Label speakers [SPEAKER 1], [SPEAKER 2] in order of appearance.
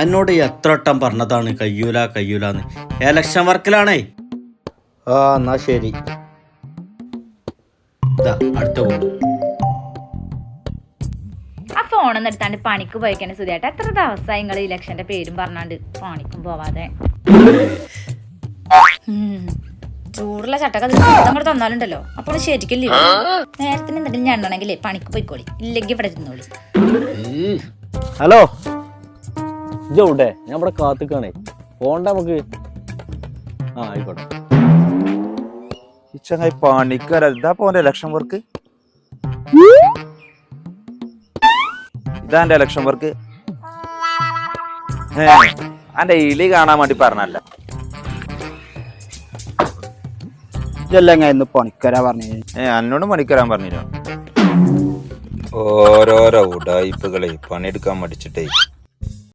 [SPEAKER 1] എന്നോട് എത്ര വട്ടം പറഞ്ഞതാണ് കയ്യൂലാന്ന്. എലക്ഷൻ വർക്കിലാണേ. ആ എന്നാ ശരി. അടുത്ത കോള്.
[SPEAKER 2] ആ ഫോണൊന്നും എടുത്താണ്ട് പണിക്ക് പോയിക്കാണ് സുധിയേട്ടാ. എത്ര ദിവസമായി നിങ്ങൾ ഇലക്ഷന്റെ പേരും പറഞ്ഞാണ്ട് പണിക്കും പോവാതെ. ചൂടുള്ള ചട്ടക്ക അങ്ങോട്ട് തന്നാലുണ്ടല്ലോ അപ്പോൾ ശരിക്കല്ലേ. നേരത്തിന് എന്തെങ്കിലും ഞണ്ടണെങ്കിലേ പണിക്ക് പോയിക്കോളി, ഇല്ലെങ്കിൽ ഇവിടെ ഇരുന്നോളി.
[SPEAKER 3] ഹലോ ഇജവിടെ? ഞാൻ ഇവിടെ കാത്തിക്കാണേ. പോണ്ട നമുക്ക്. ആ ആയിക്കോട്ടെ.
[SPEAKER 4] ചങ്ങായി പണിക്കാരാ പോന്റെ ഇലക്ഷൻ വർക്ക്. ഇതാ എന്റെ ഇലക്ഷൻ വർക്ക്. അന്റെ ഇലി കാണാൻ വേണ്ടി പറഞ്ഞല്ല.
[SPEAKER 5] ഇതെല്ലാം പണിക്കരാ പറഞ്ഞു.
[SPEAKER 4] എന്നോട് പണിക്കരാൻ പറഞ്ഞോ? ഓരോരോ ഉടായിപ്പുകളെ പണിയെടുക്കാൻ മടിച്ചിട്ടേ